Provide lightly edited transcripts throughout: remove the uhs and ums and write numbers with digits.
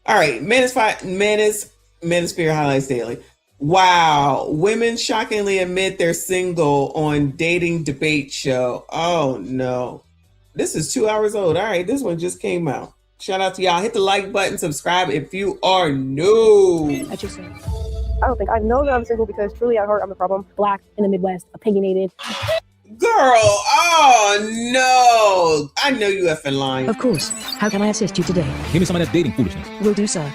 All right, Manosphere Highlights Daily. Wow, women shockingly admit they're single on dating debate show. Oh no, this is 2 hours old. All right, this one just came out. Shout out to y'all. Hit the like button, subscribe if you are new. I don't think I know that I'm single because truly at heart I'm the problem. Black in the Midwest, opinionated. Girl, oh no. I know you effing lying. Of course. How can I assist you today? Give me some of that dating foolishness. Will do, sir.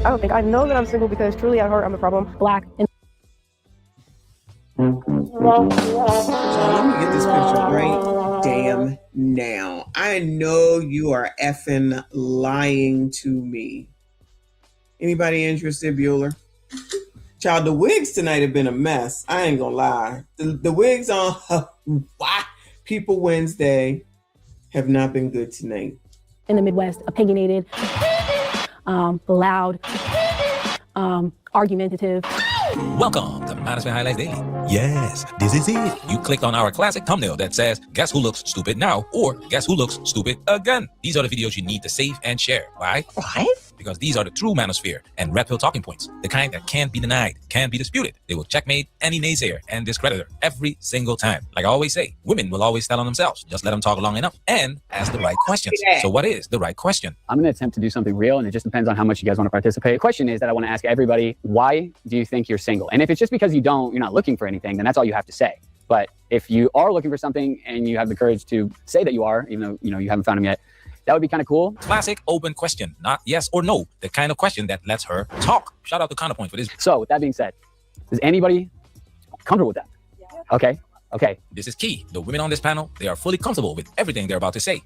I don't think I know that I'm single because truly at heart I'm the problem. Black in So let me get this picture right damn now. I know you are effing lying to me. Anybody interested, Bueller? Child, the wigs tonight have been a mess. I ain't gonna lie. The wigs on People Wednesday have not been good tonight. the Midwest, opinionated, loud, argumentative. Welcome to Manosphere Highlights Daily. Yes, this is it. You clicked on our classic thumbnail that says, guess who looks stupid now? Or guess who looks stupid again? These are the videos you need to save and share. Why? Why? Because these are the true manosphere and red pill talking points. The kind that can't be denied, can't be disputed. They will checkmate any naysayer and discreditor every single time. Like I always say, women will always tell on themselves. Just let them talk long enough and ask the right questions. So what is the right question? I'm going to attempt to do something real, and it just depends on how much you guys want to participate. The question is that I want to ask everybody, why do you think you're single? And if it's just because you're not looking for anything, then that's all you have to say. But if you are looking for something and you have the courage to say that you are, even though you haven't found him yet, that would be kind of cool. Classic open question, not yes or no. The kind of question that lets her talk. Shout out to Counterpoint for this. So with that being said, is anybody comfortable with that? Yeah. Okay. Okay. This is key. The women on this panel, they are fully comfortable with everything they're about to say.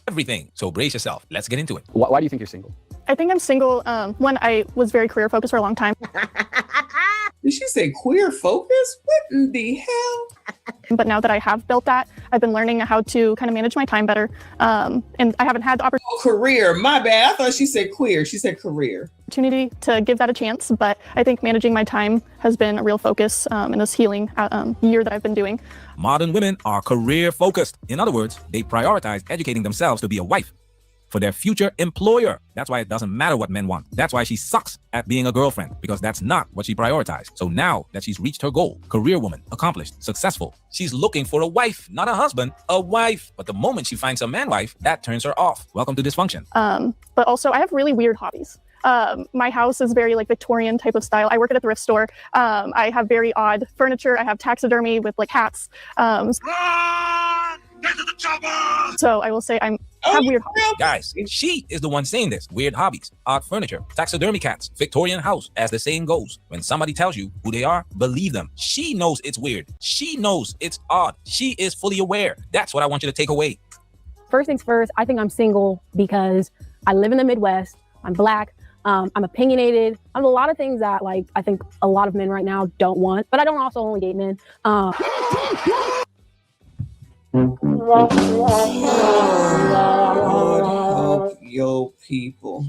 Everything. So brace yourself. Let's get into it. Why do you think you're single? I think I'm single when I was very career focused for a long time. Did she say queer focus? What in the hell? But now that I have built that, I've been learning how to kind of manage my time better. And I haven't had the Career, my bad. I thought she said queer. She said career. opportunity to give that a chance. But I think managing my time has been a real focus in this healing year that I've been doing. Modern women are career focused. In other words, they prioritize educating themselves to be a wife for their future employer. That's why it doesn't matter what men want. That's why she sucks at being a girlfriend, because that's not what she prioritized. So now that she's reached her goal, career woman, accomplished, successful, she's looking for a wife, not a husband, a wife. But the moment she finds a man wife, that turns her off. Welcome to dysfunction. But also I have really weird hobbies. My house is very Victorian type of style. I work at a thrift store. I have very odd furniture. I have taxidermy with hats. So I will say I have weird hobbies. Guys, she is the one saying this. Weird hobbies, odd furniture, taxidermy cats, Victorian house. As the saying goes, when somebody tells you who they are, believe them. She knows it's weird. She knows it's odd. She is fully aware. That's what I want you to take away. First things first, I think I'm single because I live in the Midwest. I'm Black. I'm opinionated. I'm a lot of things that I think a lot of men right now don't want, but I don't also only date men. Lord help your people.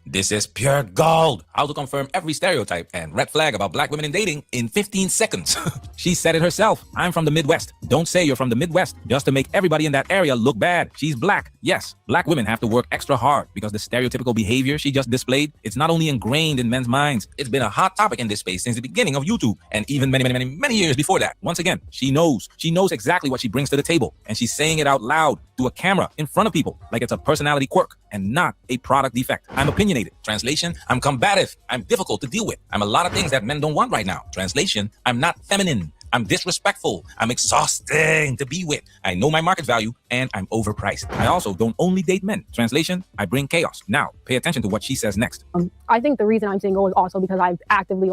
This is pure gold. How to confirm every stereotype and red flag about black women in dating in 15 seconds. She said it herself. I'm from the Midwest. Don't say you're from the Midwest just to make everybody in that area look bad. She's black. Yes, black women have to work extra hard because the stereotypical behavior she just displayed, it's not only ingrained in men's minds, it's been a hot topic in this space since the beginning of YouTube and even many years before that. Once again, she knows exactly what she brings to the table, and she's saying it out loud to a camera in front of people like it's a personality quirk and not a product defect. I'm opinionated. Translation, I'm combative. I'm difficult to deal with. I'm a lot of things that men don't want right now. Translation, I'm not feminine. I'm disrespectful. I'm exhausting to be with. I know my market value and I'm overpriced. I also don't only date men. Translation, I bring chaos. Now, pay attention to what she says next. I think the reason I'm single is also because I've actively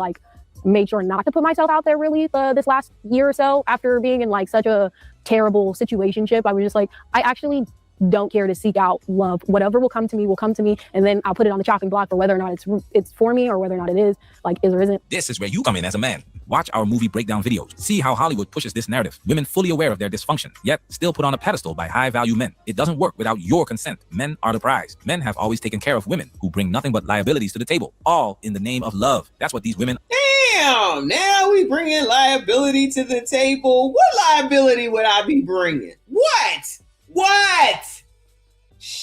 made sure not to put myself out there really this last year or so after being in such a terrible situationship. I was just I actually don't care to seek out love. Whatever will come to me, and then I'll put it on the chopping block for whether or not it's for me or whether or not it is or isn't. This is where you come in as a man. Watch our movie breakdown videos. See how Hollywood pushes this narrative. Women fully aware of their dysfunction, yet still put on a pedestal by high-value men. It doesn't work without your consent. Men are the prize. Men have always taken care of women who bring nothing but liabilities to the table, all in the name of love. That's what these women... Damn, now we bringing liability to the table. What liability would I be bringing? What?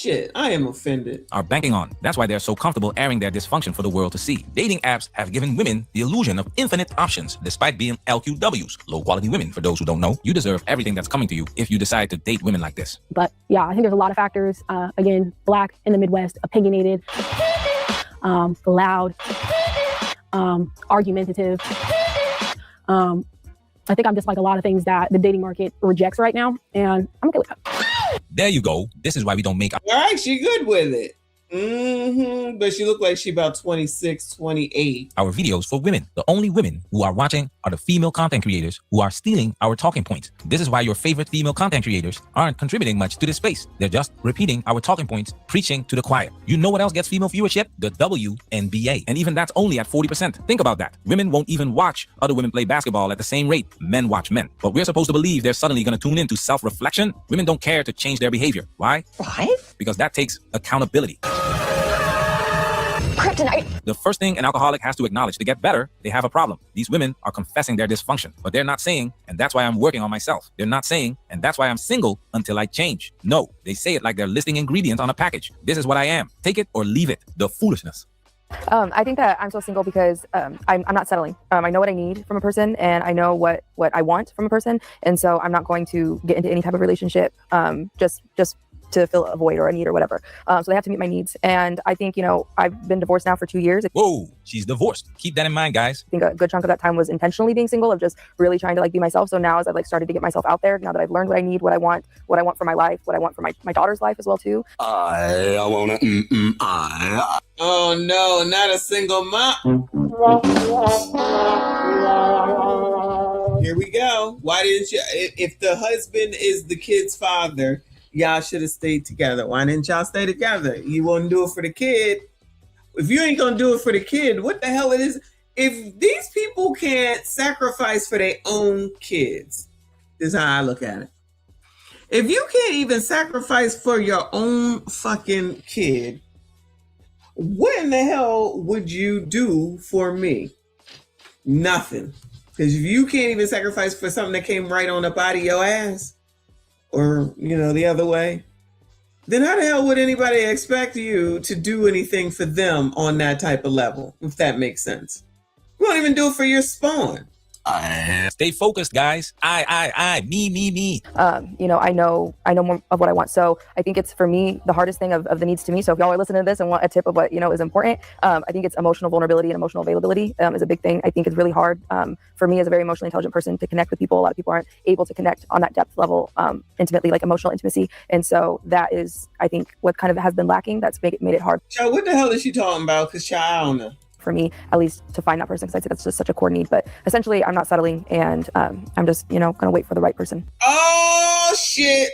Shit, I am offended. Are banking on. That's why they're so comfortable airing their dysfunction for the world to see. Dating apps have given women the illusion of infinite options, despite being LQWs, low quality women. For those who don't know, you deserve everything that's coming to you if you decide to date women like this. But yeah, I think there's a lot of factors. Again, Black in the Midwest, opinionated, loud, argumentative. I think I'm just like a lot of things that the dating market rejects right now, and I'm okay with that. There you go. This is why we don't make. All right, she good with it. But she looked like she about 26, 28. Our videos for women. The only women who are watching are the female content creators who are stealing our talking points. This is why your favorite female content creators aren't contributing much to this space. They're just repeating our talking points, preaching to the choir. You know what else gets female viewership? The WNBA. And even that's only at 40%. Think about that. Women won't even watch other women play basketball at the same rate men watch men. But we're supposed to believe they're suddenly going to tune into self-reflection. Women don't care to change their behavior. Why? Why? Because that takes accountability. Kryptonite. The first thing an alcoholic has to acknowledge to get better, they have a problem. These women are confessing their dysfunction, but they're not saying, and that's why I'm working on myself. They're not saying, and that's why I'm single until I change. No, they say it like they're listing ingredients on a package. This is what I am. Take it or leave it. The foolishness. I think that I'm so single because I'm not settling. I know what I need from a person, and I know what I want from a person, and so I'm not going to get into any type of relationship just to fill a void or a need or whatever. So they have to meet my needs. And I think, I've been divorced now for 2 years. Whoa, she's divorced. Keep that in mind, guys. I think a good chunk of that time was intentionally being single, of just really trying to be myself. So now as I've started to get myself out there, now that I've learned what I need, what I want for my life, what I want for my daughter's life as well too. I wanna, Oh no, not a single mom. Here we go. Why didn't you, if the husband is the kid's father, y'all should have stayed together. Why didn't y'all stay together? You won't do it for the kid. If you ain't gonna do it for the kid, what the hell it is? If these people can't sacrifice for their own kids, this is how I look at it. If you can't even sacrifice for your own fucking kid, what in the hell would you do for me? Nothing. Because if you can't even sacrifice for something that came right on up out of your ass, or, the other way, then how the hell would anybody expect you to do anything for them on that type of level, if that makes sense? You won't even do it for your spawn. Stay focused, guys. I, me. I know more of what I want. So I think it's, for me, the hardest thing of the needs to me. So if y'all are listening to this and want a tip of what, is important, I think it's emotional vulnerability and emotional availability is a big thing. I think it's really hard for me as a very emotionally intelligent person to connect with people. A lot of people aren't able to connect on that depth level intimately, like emotional intimacy. And so that is, I think, what kind of has been lacking. That's made it hard. Child, what the hell is she talking about? Because I don't know. For me, at least, to find that person, because I'd say that's just such a core need. But essentially, I'm not settling, and I'm just, gonna wait for the right person. Oh shit!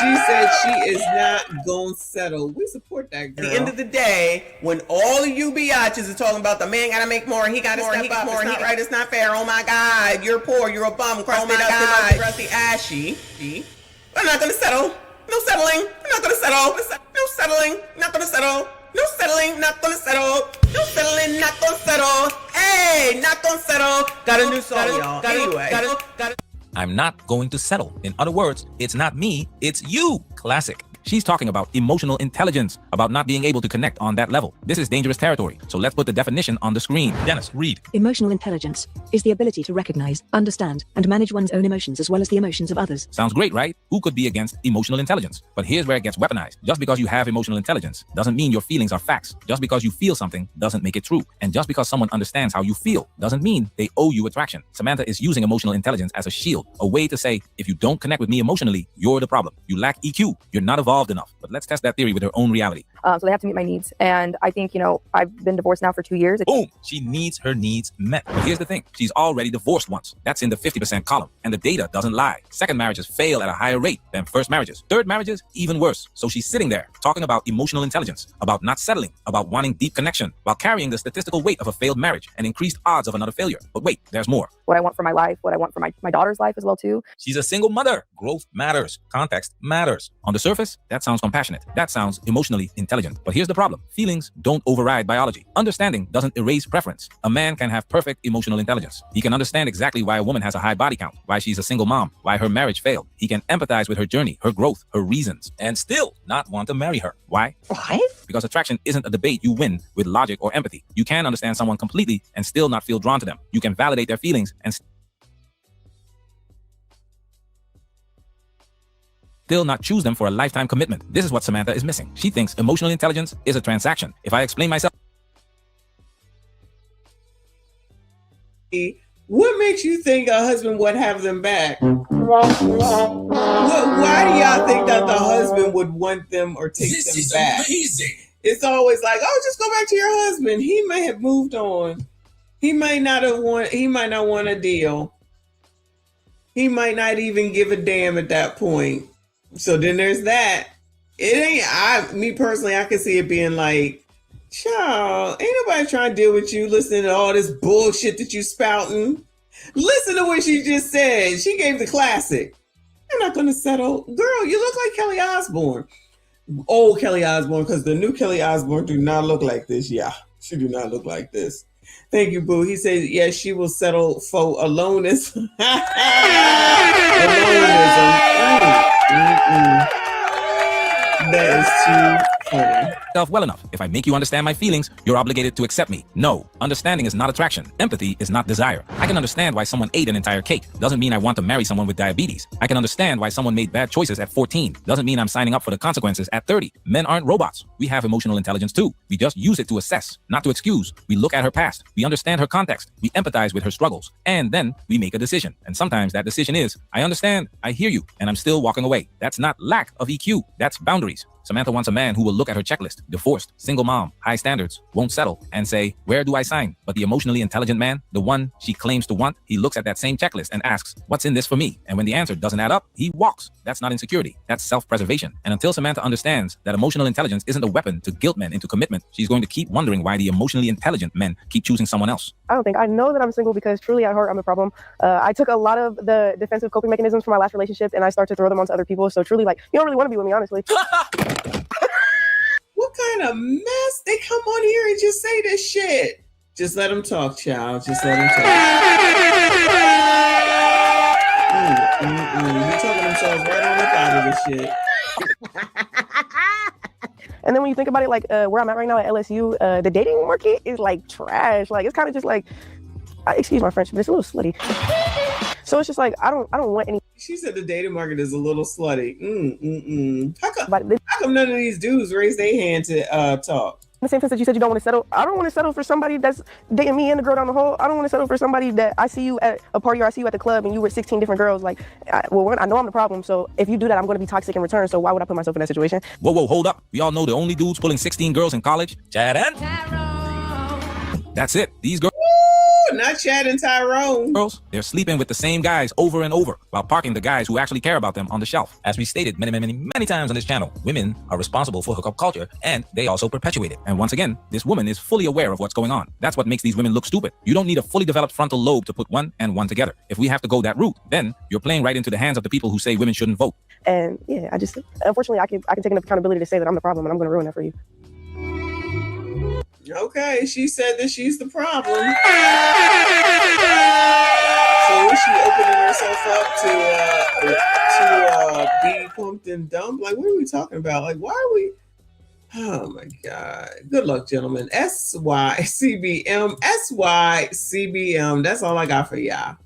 She said she is not gonna settle. We support that girl. At the end of the day, when all of you biatches are talking about the man gotta make more, he gotta step up, it's not right, it's not fair. Oh my God, you're poor, you're a bum, crusty, rusty, ashy. I'm not gonna settle. No settling. I'm not gonna settle. No settling. Not gonna settle. No settling. Not gonna settle. No settling. Not gonna settle. Hey, not gonna settle. Got a new song, y'all. Anyway. I'm not going to settle. In other words, it's not me, it's you. Classic. She's talking about emotional intelligence, about not being able to connect on that level. This is dangerous territory, so let's put the definition on the screen. Dennis, read. Emotional intelligence is the ability to recognize, understand, and manage one's own emotions as well as the emotions of others. Sounds great, right? Who could be against emotional intelligence? But here's where it gets weaponized. Just because you have emotional intelligence doesn't mean your feelings are facts. Just because you feel something doesn't make it true. And just because someone understands how you feel doesn't mean they owe you attraction. Samantha is using emotional intelligence as a shield, a way to say, if you don't connect with me emotionally, you're the problem. You lack EQ. You're not evolved enough. But let's test that theory with her own reality. So they have to meet my needs. And I think, I've been divorced now for 2 years. Boom! She needs her needs met. But here's the thing. She's already divorced once. That's in the 50% column. And the data doesn't lie. Second marriages fail at a higher rate than first marriages. Third marriages, even worse. So she's sitting there talking about emotional intelligence, about not settling, about wanting deep connection, while carrying the statistical weight of a failed marriage and increased odds of another failure. But wait, there's more. What I want for my life, what I want for my daughter's life as well too. She's a single mother. Growth matters. Context matters. On the surface, that sounds compassionate. That sounds emotionally intelligent. intelligent. But here's the problem. Feelings don't override biology. Understanding doesn't erase preference. A man can have perfect emotional intelligence. He can understand exactly why a woman has a high body count, why she's a single mom, why her marriage failed. He can empathize with her journey, her growth, her reasons, and still not want to marry her. Why? What? Because attraction isn't a debate you win with logic or empathy. You can understand someone completely and still not feel drawn to them. You can validate their feelings and still not choose them for a lifetime commitment. This is what Samantha is missing. She thinks emotional intelligence is a transaction. If I explain myself, what makes you think a husband would have them back? Why do y'all think that the husband would want them or take them back? Amazing. It's always like, oh, just go back to your husband. He may have moved on. He might not want a deal. He might not even give a damn at that point. So then there's that. Me personally, I can see it being like, child, ain't nobody trying to deal with you listening to all this bullshit that you spouting. Listen to what she just said. She gave the classic. I'm not going to settle. Girl, you look like Kelly Osbourne. Old Kelly Osbourne, because the new Kelly Osbourne do not look like this. Yeah, she do not look like this. Thank you, boo. He says, yes, she will settle for aloneism. Aloneism. That is too funny. well enough. If I make you understand my feelings, you're obligated to accept me. No, understanding is not attraction. Empathy is not desire. I can understand why someone ate an entire cake. Doesn't mean I want to marry someone with diabetes. I can understand why someone made bad choices at 14. Doesn't mean I'm signing up for the consequences at 30. Men aren't robots. We have emotional intelligence too. We just use it to assess, not to excuse. We look at her past. We understand her context. We empathize with her struggles. And then we make a decision. And sometimes that decision is, I understand, I hear you, and I'm still walking away. That's not lack of EQ. That's boundaries. Samantha wants a man who will look at her checklist, divorced, single mom, high standards, won't settle, and say, where do I sign? But the emotionally intelligent man, the one she claims to want, he looks at that same checklist and asks, what's in this for me? And when the answer doesn't add up, he walks. That's not insecurity. That's self-preservation. And until Samantha understands that emotional intelligence isn't a weapon to guilt men into commitment, she's going to keep wondering why the emotionally intelligent men keep choosing someone else. I don't think. I know that I'm single because truly at heart I'm a problem. I took a lot of the defensive coping mechanisms from my last relationship and I start to throw them onto other people. So truly, like, you don't really want to be with me, honestly. What kind of mess? They come on here and just say this shit. Just let them talk, child. Just let them talk. They're talking themselves right on up out of this shit. And then when you think about it, like where I'm at right now at LSU, the dating market is like trash. Like it's kind of just like, excuse my French, but it's a little slutty. So it's just like I don't want any. She said the dating market is a little slutty. How come none of these dudes raise their hand to talk? In the same sense that you said you don't want to settle, I don't want to settle for somebody that's dating me and the girl down the hall. I don't want to settle for somebody that I see you at a party or I see you at the club and you were 16 different girls. Like, I know I'm the problem. So if you do that, I'm going to be toxic in return. So why would I put myself in that situation? Whoa, hold up. We all know the only dudes pulling 16 girls in college, Chad and that's it. These girls. Not Chad and Tyrone. Girls, they're sleeping with the same guys over and over while parking the guys who actually care about them on the shelf. As we stated many times on this channel, women are responsible for hookup culture and they also perpetuate it. And once again, this woman is fully aware of what's going on. That's what makes these women look stupid. You don't need a fully developed frontal lobe to put one and one together. If we have to go that route, then you're playing right into the hands of the people who say women shouldn't vote. And yeah, unfortunately, I can take enough accountability to say that I'm the problem and I'm going to ruin that for you. Okay, she said that she's the problem. So is she opening herself up to be pumped and dumped? Like, what are we talking about? Like, why are we? Oh my God! Good luck, gentlemen. SYCBM. That's all I got for y'all.